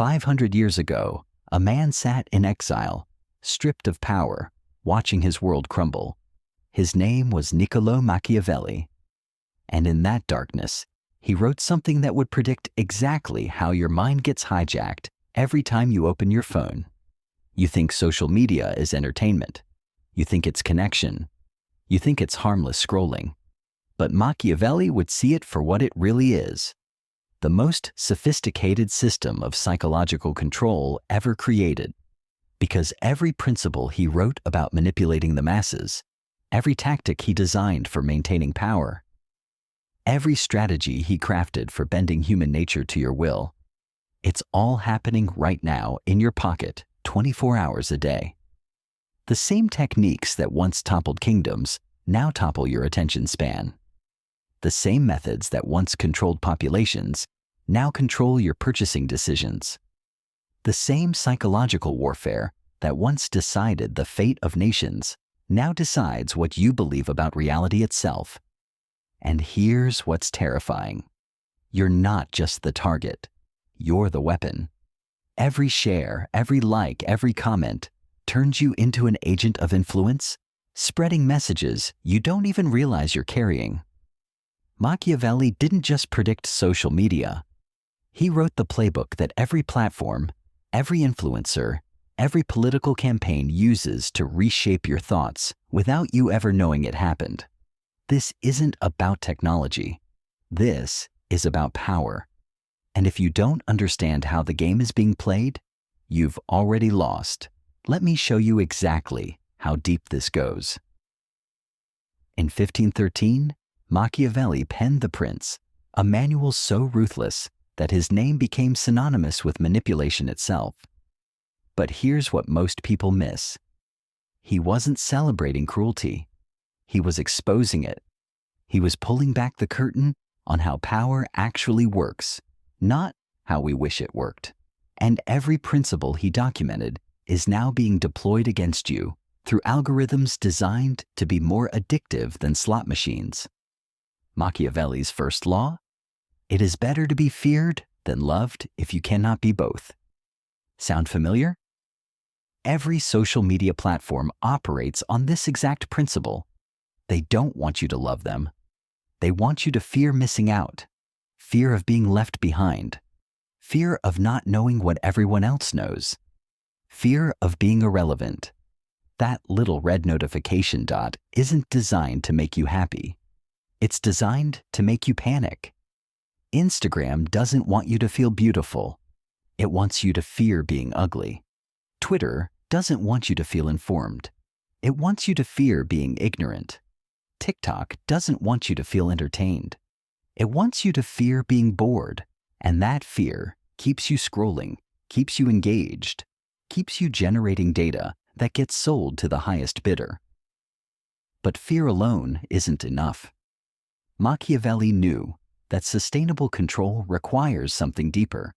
500 years ago, a man sat in exile, stripped of power, watching his world crumble. His name was Niccolò Machiavelli. And in that darkness, he wrote something that would predict exactly how your mind gets hijacked every time you open your phone. You think social media is entertainment. You think it's connection. You think it's harmless scrolling. But Machiavelli would see it for what it really is: the most sophisticated system of psychological control ever created. Because every principle he wrote about manipulating the masses, every tactic he designed for maintaining power, every strategy he crafted for bending human nature to your will, it's all happening right now in your pocket, 24 hours a day. The same techniques that once toppled kingdoms now topple your attention span. The same methods that once controlled populations now control your purchasing decisions. The same psychological warfare that once decided the fate of nations now decides what you believe about reality itself. And here's what's terrifying. You're not just the target. You're the weapon. Every share, every like, every comment turns you into an agent of influence, spreading messages you don't even realize you're carrying. Machiavelli didn't just predict social media. He wrote the playbook that every platform, every influencer, every political campaign uses to reshape your thoughts without you ever knowing it happened. This isn't about technology. This is about power. And if you don't understand how the game is being played, you've already lost. Let me show you exactly how deep this goes. In 1513, Machiavelli penned The Prince, a manual so ruthless that his name became synonymous with manipulation itself. But here's what most people miss. He wasn't celebrating cruelty. He was exposing it. He was pulling back the curtain on how power actually works, not how we wish it worked. And every principle he documented is now being deployed against you through algorithms designed to be more addictive than slot machines. Machiavelli's first law: it is better to be feared than loved if you cannot be both. Sound familiar? Every social media platform operates on this exact principle. They don't want you to love them. They want you to fear missing out, fear of being left behind, fear of not knowing what everyone else knows, fear of being irrelevant. That little red notification dot isn't designed to make you happy. It's designed to make you panic. Instagram doesn't want you to feel beautiful. It wants you to fear being ugly. Twitter doesn't want you to feel informed. It wants you to fear being ignorant. TikTok doesn't want you to feel entertained. It wants you to fear being bored. And that fear keeps you scrolling, keeps you engaged, keeps you generating data that gets sold to the highest bidder. But fear alone isn't enough. Machiavelli knew that sustainable control requires something deeper: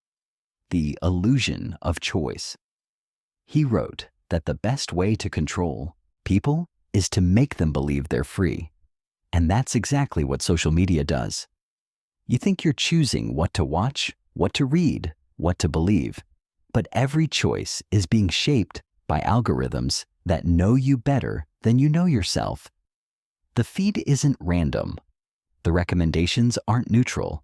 the illusion of choice. He wrote that the best way to control people is to make them believe they're free. And that's exactly what social media does. You think you're choosing what to watch, what to read, what to believe, but every choice is being shaped by algorithms that know you better than you know yourself. The feed isn't random. The recommendations aren't neutral.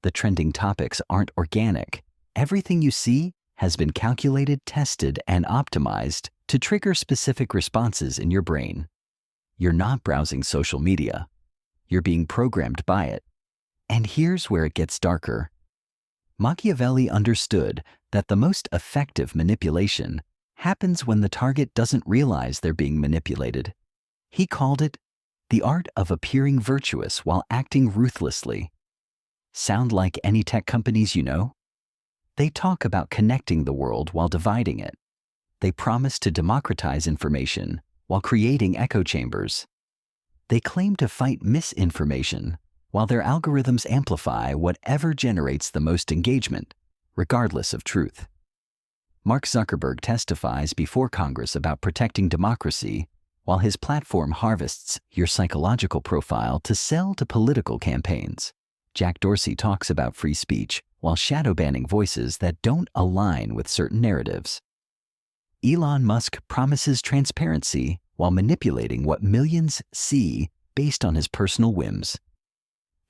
The trending topics aren't organic. Everything you see has been calculated, tested, and optimized to trigger specific responses in your brain. You're not browsing social media. You're being programmed by it. And here's where it gets darker. Machiavelli understood that the most effective manipulation happens when the target doesn't realize they're being manipulated. He called it the art of appearing virtuous while acting ruthlessly. Sound like any tech companies you know? They talk about connecting the world while dividing it. They promise to democratize information while creating echo chambers. They claim to fight misinformation while their algorithms amplify whatever generates the most engagement, regardless of truth. Mark Zuckerberg testifies before Congress about protecting democracy, while his platform harvests your psychological profile to sell to political campaigns. Jack Dorsey talks about free speech while shadow banning voices that don't align with certain narratives. Elon Musk promises transparency while manipulating what millions see based on his personal whims.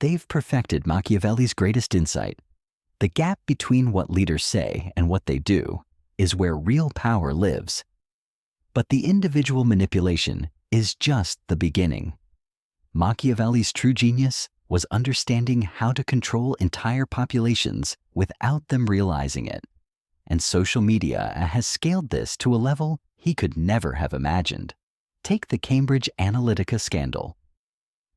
They've perfected Machiavelli's greatest insight. The gap between what leaders say and what they do is where real power lives. But the individual manipulation is just the beginning. Machiavelli's true genius was understanding how to control entire populations without them realizing it. And social media has scaled this to a level he could never have imagined. Take the Cambridge Analytica scandal.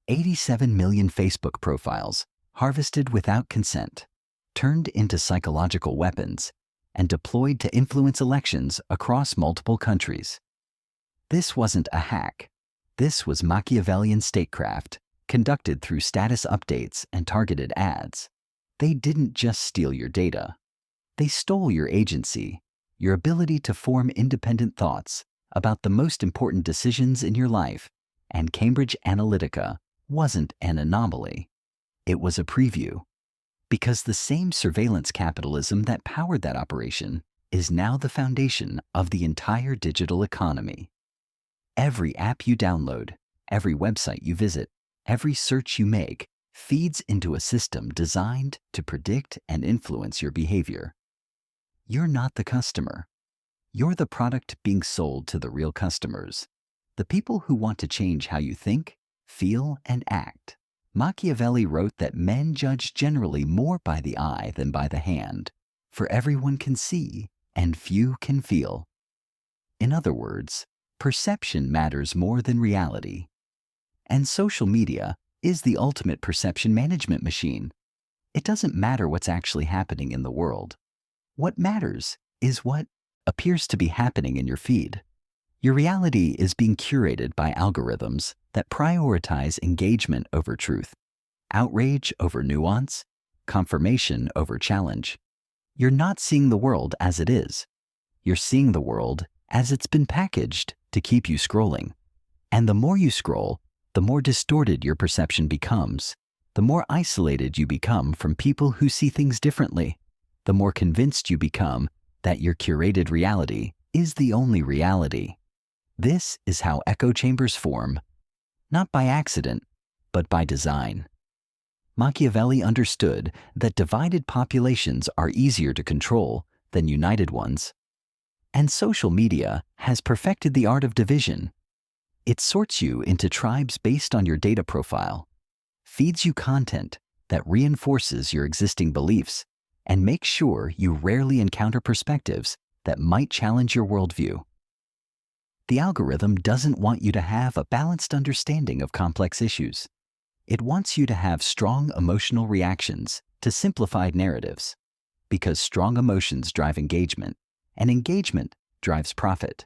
87 million Facebook profiles, harvested without consent, turned into psychological weapons, and deployed to influence elections across multiple countries. This wasn't a hack. This was Machiavellian statecraft, conducted through status updates and targeted ads. They didn't just steal your data. They stole your agency, your ability to form independent thoughts about the most important decisions in your life, and Cambridge Analytica wasn't an anomaly. It was a preview. Because the same surveillance capitalism that powered that operation is now the foundation of the entire digital economy. Every app you download, every website you visit, every search you make feeds into a system designed to predict and influence your behavior. You're not the customer. You're the product being sold to the real customers, the people who want to change how you think, feel, and act. Machiavelli wrote that men judge generally more by the eye than by the hand, for everyone can see and few can feel. In other words, perception matters more than reality. And social media is the ultimate perception management machine. It doesn't matter what's actually happening in the world. What matters is what appears to be happening in your feed. Your reality is being curated by algorithms that prioritize engagement over truth, outrage over nuance, confirmation over challenge. You're not seeing the world as it is. You're seeing the world as it's been packaged to keep you scrolling. And the more you scroll, the more distorted your perception becomes, the more isolated you become from people who see things differently, the more convinced you become that your curated reality is the only reality. This is how echo chambers form, not by accident, but by design. Machiavelli understood that divided populations are easier to control than united ones. And social media has perfected the art of division. It sorts you into tribes based on your data profile, feeds you content that reinforces your existing beliefs, and makes sure you rarely encounter perspectives that might challenge your worldview. The algorithm doesn't want you to have a balanced understanding of complex issues. It wants you to have strong emotional reactions to simplified narratives, because strong emotions drive engagement, and engagement drives profit.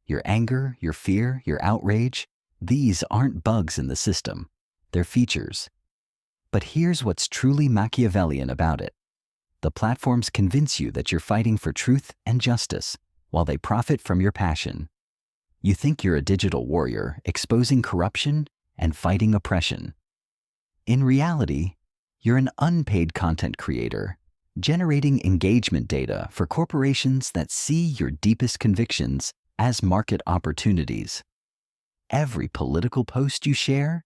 Your anger, your fear, your outrage, these aren't bugs in the system. They're features. But here's what's truly Machiavellian about it. The platforms convince you that you're fighting for truth and justice, while they profit from your passion. You think you're a digital warrior, exposing corruption and fighting oppression. In reality, you're an unpaid content creator, generating engagement data for corporations that see your deepest convictions as market opportunities. Every political post you share,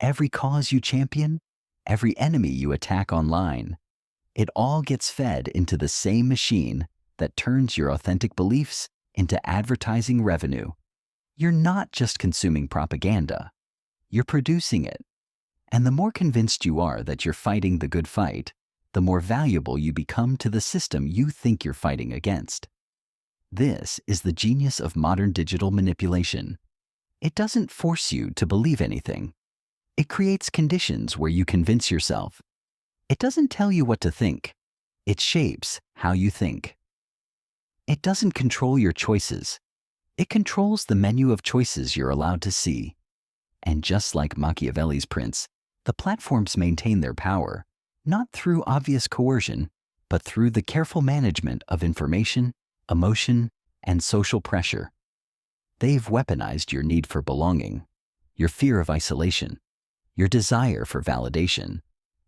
every cause you champion, every enemy you attack online, it all gets fed into the same machine that turns your authentic beliefs into advertising revenue. You're not just consuming propaganda, you're producing it. And the more convinced you are that you're fighting the good fight, the more valuable you become to the system you think you're fighting against. This is the genius of modern digital manipulation. It doesn't force you to believe anything. It creates conditions where you convince yourself. It doesn't tell you what to think. It shapes how you think. It doesn't control your choices. It controls the menu of choices you're allowed to see. And just like Machiavelli's prince, the platforms maintain their power, not through obvious coercion, but through the careful management of information, emotion, and social pressure. They've weaponized your need for belonging, your fear of isolation, your desire for validation,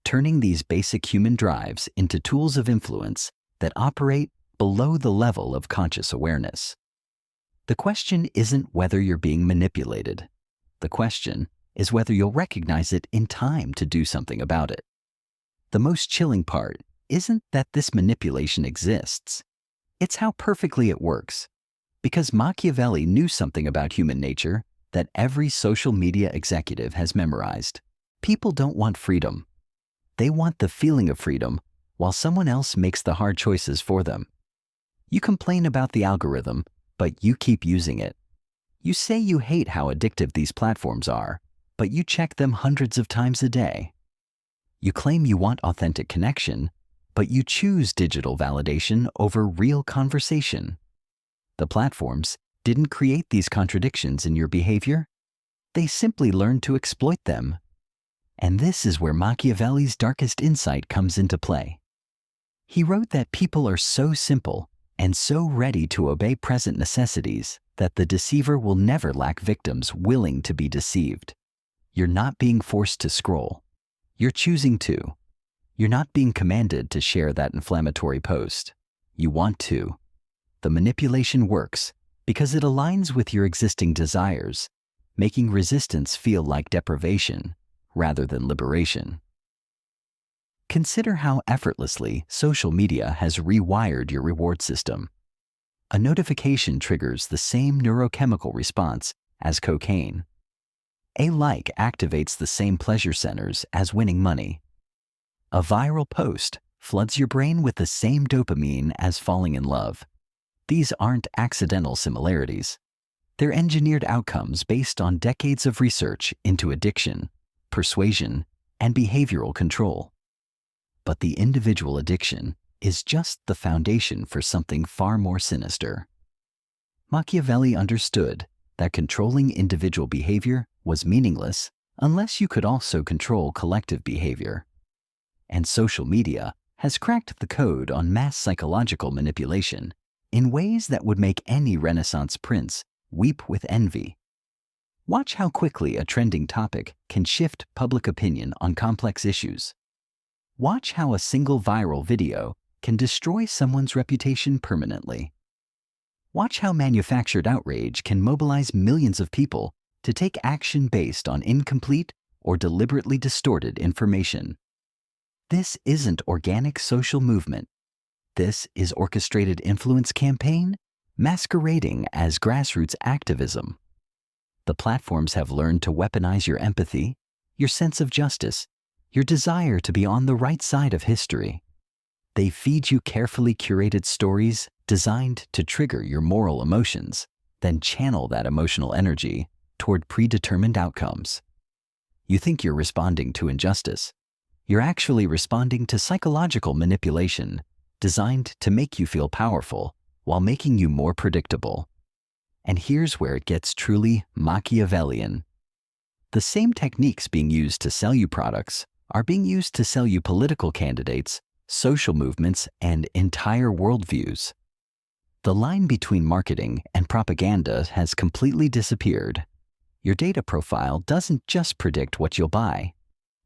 turning these basic human drives into tools of influence that operate below the level of conscious awareness. The question isn't whether you're being manipulated. The question is whether you'll recognize it in time to do something about it. The most chilling part isn't that this manipulation exists. It's how perfectly it works. Because Machiavelli knew something about human nature that every social media executive has memorized. People don't want freedom. They want the feeling of freedom while someone else makes the hard choices for them. You complain about the algorithm, but you keep using it. You say you hate how addictive these platforms are, but you check them hundreds of times a day. You claim you want authentic connection, but you choose digital validation over real conversation. The platforms didn't create these contradictions in your behavior. They simply learned to exploit them. And this is where Machiavelli's darkest insight comes into play. He wrote that people are so simple and so ready to obey present necessities that the deceiver will never lack victims willing to be deceived. You're not being forced to scroll. You're choosing to. You're not being commanded to share that inflammatory post. You want to. The manipulation works because it aligns with your existing desires, making resistance feel like deprivation rather than liberation. Consider how effortlessly social media has rewired your reward system. A notification triggers the same neurochemical response as cocaine. A like activates the same pleasure centers as winning money. A viral post floods your brain with the same dopamine as falling in love. These aren't accidental similarities. They're engineered outcomes based on decades of research into addiction, persuasion, and behavioral control. But the individual addiction is just the foundation for something far more sinister. Machiavelli understood that controlling individual behavior was meaningless unless you could also control collective behavior. And social media has cracked the code on mass psychological manipulation in ways that would make any Renaissance prince weep with envy. Watch how quickly a trending topic can shift public opinion on complex issues. Watch how a single viral video can destroy someone's reputation permanently. Watch how manufactured outrage can mobilize millions of people to take action based on incomplete or deliberately distorted information. This isn't organic social movement. This is orchestrated influence campaign masquerading as grassroots activism. The platforms have learned to weaponize your empathy, your sense of justice, your desire to be on the right side of history. They feed you carefully curated stories designed to trigger your moral emotions, then channel that emotional energy toward predetermined outcomes. You think you're responding to injustice. You're actually responding to psychological manipulation designed to make you feel powerful while making you more predictable. And here's where it gets truly Machiavellian. The same techniques being used to sell you products are being used to sell you political candidates, social movements, and entire worldviews. The line between marketing and propaganda has completely disappeared. Your data profile doesn't just predict what you'll buy.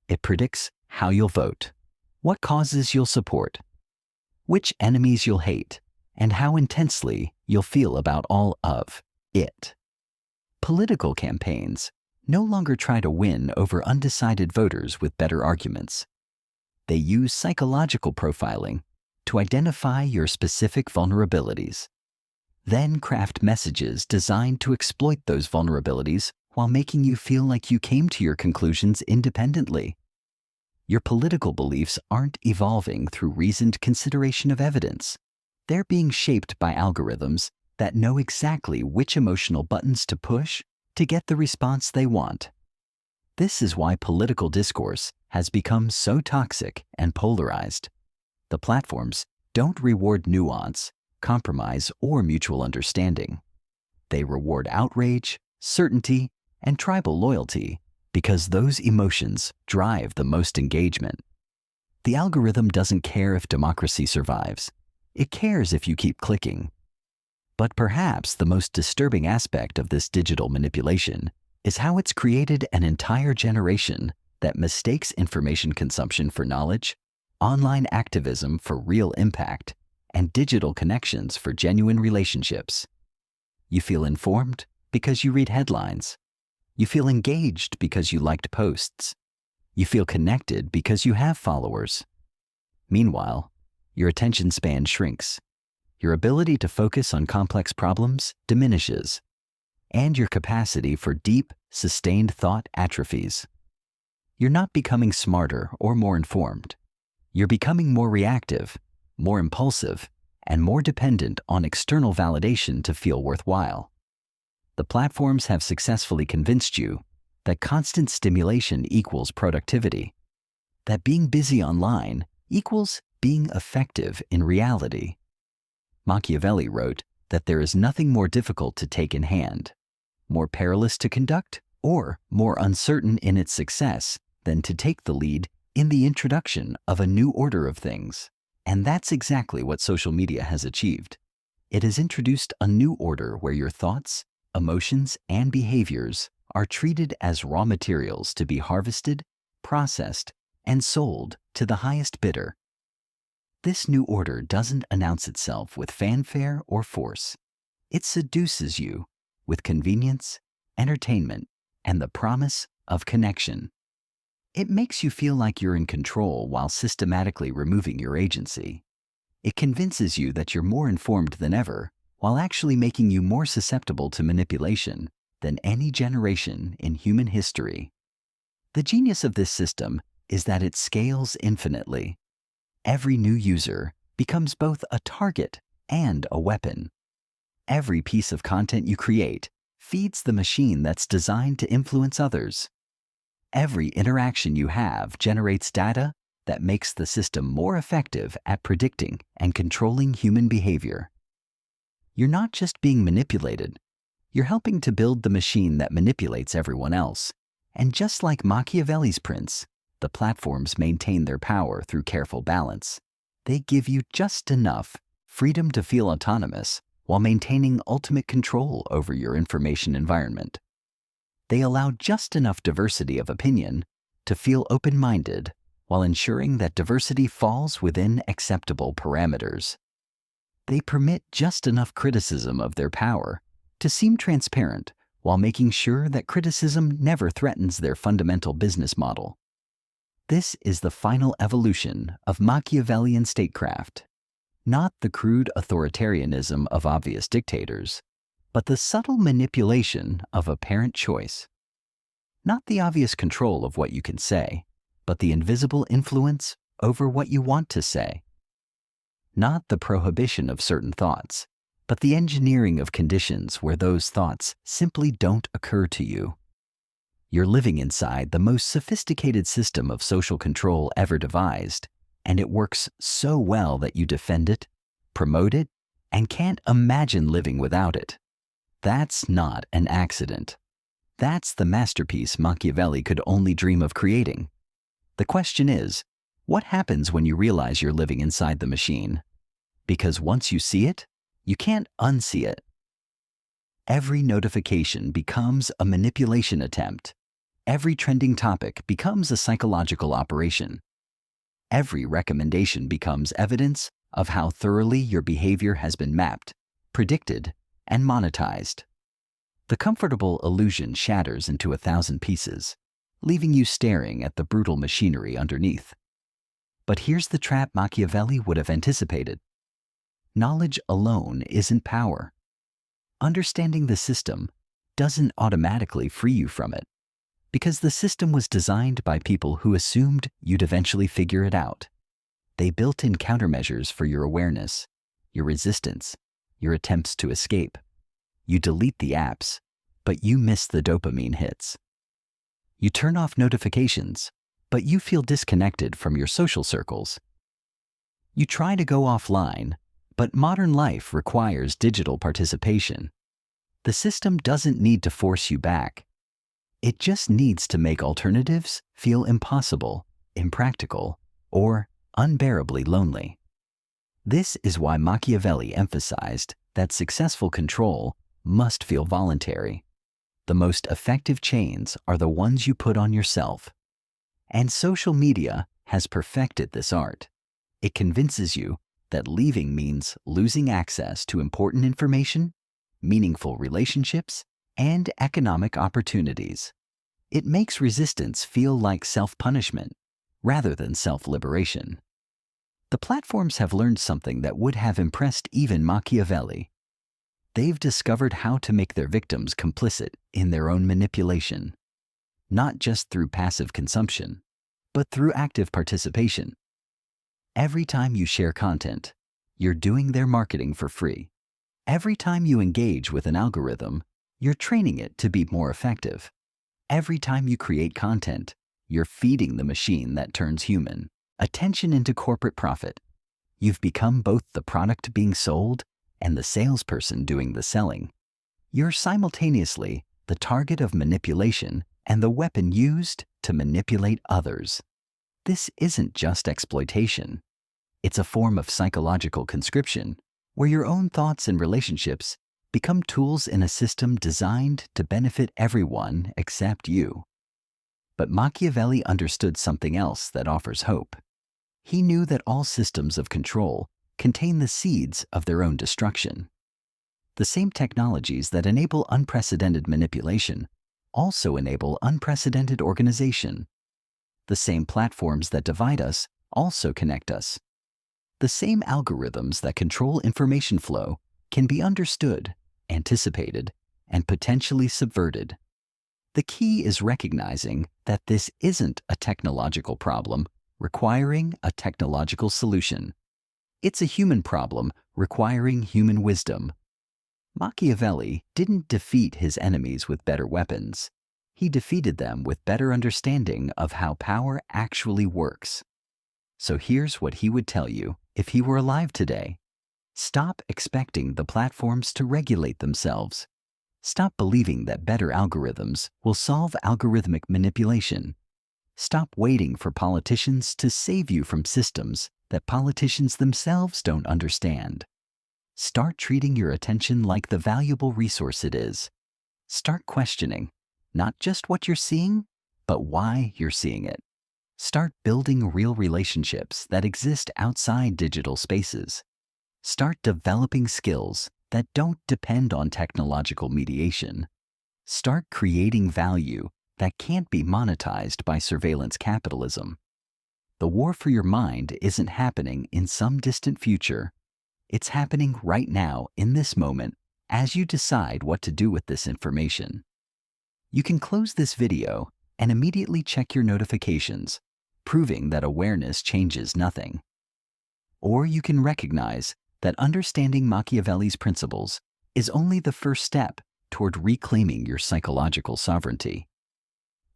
It predicts how you'll vote, what causes you'll support, which enemies you'll hate, and how intensely you'll feel about all of it. Political campaigns no longer try to win over undecided voters with better arguments. They use psychological profiling to identify your specific vulnerabilities, then craft messages designed to exploit those vulnerabilities while making you feel like you came to your conclusions independently. Your political beliefs aren't evolving through reasoned consideration of evidence. They're being shaped by algorithms that know exactly which emotional buttons to push to get the response they want. This is why political discourse has become so toxic and polarized. The platforms don't reward nuance, compromise, or mutual understanding. They reward outrage, certainty, and tribal loyalty because those emotions drive the most engagement. The algorithm doesn't care if democracy survives. It cares if you keep clicking. But perhaps the most disturbing aspect of this digital manipulation is how it's created an entire generation that mistakes information consumption for knowledge, online activism for real impact, and digital connections for genuine relationships. You feel informed because you read headlines. You feel engaged because you liked posts. You feel connected because you have followers. Meanwhile, your attention span shrinks. Your ability to focus on complex problems diminishes, and your capacity for deep, sustained thought atrophies. You're not becoming smarter or more informed. You're becoming more reactive, more impulsive, and more dependent on external validation to feel worthwhile. The platforms have successfully convinced you that constant stimulation equals productivity, that being busy online equals being effective in reality. Machiavelli wrote that there is nothing more difficult to take in hand, more perilous to conduct, or more uncertain in its success than to take the lead in the introduction of a new order of things. And that's exactly what social media has achieved. It has introduced a new order where your thoughts, emotions, and behaviors are treated as raw materials to be harvested, processed, and sold to the highest bidder. This new order doesn't announce itself with fanfare or force. It seduces you with convenience, entertainment, and the promise of connection. It makes you feel like you're in control while systematically removing your agency. It convinces you that you're more informed than ever, while actually making you more susceptible to manipulation than any generation in human history. The genius of this system is that it scales infinitely. Every new user becomes both a target and a weapon. Every piece of content you create feeds the machine that's designed to influence others. Every interaction you have generates data that makes the system more effective at predicting and controlling human behavior. You're not just being manipulated, you're helping to build the machine that manipulates everyone else. And just like Machiavelli's prince, the platforms maintain their power through careful balance. They give you just enough freedom to feel autonomous while maintaining ultimate control over your information environment. They allow just enough diversity of opinion to feel open-minded while ensuring that diversity falls within acceptable parameters. They permit just enough criticism of their power to seem transparent while making sure that criticism never threatens their fundamental business model. This is the final evolution of Machiavellian statecraft, not the crude authoritarianism of obvious dictators, but the subtle manipulation of apparent choice. Not the obvious control of what you can say, but the invisible influence over what you want to say. Not the prohibition of certain thoughts, but the engineering of conditions where those thoughts simply don't occur to you. You're living inside the most sophisticated system of social control ever devised, and it works so well that you defend it, promote it, and can't imagine living without it. That's not an accident. That's the masterpiece Machiavelli could only dream of creating. The question is, what happens when you realize you're living inside the machine? Because once you see it, you can't unsee it. Every notification becomes a manipulation attempt. Every trending topic becomes a psychological operation. Every recommendation becomes evidence of how thoroughly your behavior has been mapped, predicted, and monetized. The comfortable illusion shatters into 1,000 pieces, leaving you staring at the brutal machinery underneath. But here's the trap Machiavelli would have anticipated. Knowledge alone isn't power. Understanding the system doesn't automatically free you from it, because the system was designed by people who assumed you'd eventually figure it out. They built in countermeasures for your awareness, your resistance, your attempts to escape. You delete the apps, but you miss the dopamine hits. You turn off notifications, but you feel disconnected from your social circles. You try to go offline, but modern life requires digital participation. The system doesn't need to force you back. It just needs to make alternatives feel impossible, impractical, or unbearably lonely. This is why Machiavelli emphasized that successful control must feel voluntary. The most effective chains are the ones you put on yourself. And social media has perfected this art. It convinces you that leaving means losing access to important information, meaningful relationships, and economic opportunities. It makes resistance feel like self-punishment rather than self-liberation. The platforms have learned something that would have impressed even Machiavelli. They've discovered how to make their victims complicit in their own manipulation, not just through passive consumption, but through active participation. Every time you share content, you're doing their marketing for free. Every time you engage with an algorithm, you're training it to be more effective. Every time you create content, you're feeding the machine that turns human attention into corporate profit. You've become both the product being sold and the salesperson doing the selling. You're simultaneously the target of manipulation and the weapon used to manipulate others. This isn't just exploitation. It's a form of psychological conscription where your own thoughts and relationships become tools in a system designed to benefit everyone except you. But Machiavelli understood something else that offers hope. He knew that all systems of control contain the seeds of their own destruction. The same technologies that enable unprecedented manipulation also enable unprecedented organization. The same platforms that divide us also connect us. The same algorithms that control information flow can be understood, anticipated, and potentially subverted. The key is recognizing that this isn't a technological problem requiring a technological solution. It's a human problem requiring human wisdom. Machiavelli didn't defeat his enemies with better weapons. He defeated them with better understanding of how power actually works. So here's what he would tell you if he were alive today. Stop expecting the platforms to regulate themselves. Stop believing that better algorithms will solve algorithmic manipulation. Stop waiting for politicians to save you from systems that politicians themselves don't understand. Start treating your attention like the valuable resource it is. Start questioning not just what you're seeing, but why you're seeing it. Start building real relationships that exist outside digital spaces. Start developing skills that don't depend on technological mediation. Start creating value that can't be monetized by surveillance capitalism. The war for your mind isn't happening in some distant future. It's happening right now in this moment as you decide what to do with this information. You can close this video and immediately check your notifications, proving that awareness changes nothing. Or you can recognize that understanding Machiavelli's principles is only the first step toward reclaiming your psychological sovereignty.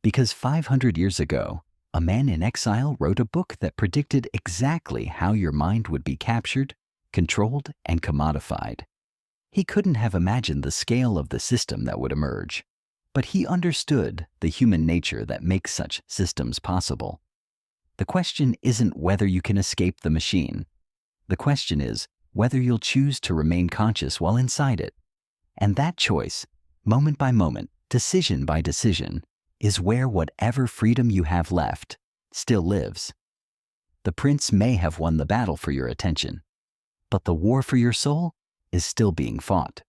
Because 500 years ago, a man in exile wrote a book that predicted exactly how your mind would be captured, controlled, and commodified. He couldn't have imagined the scale of the system that would emerge, but he understood the human nature that makes such systems possible. The question isn't whether you can escape the machine. The question is whether you'll choose to remain conscious while inside it. And that choice, moment by moment, decision by decision, is where whatever freedom you have left still lives. The prince may have won the battle for your attention, but the war for your soul is still being fought.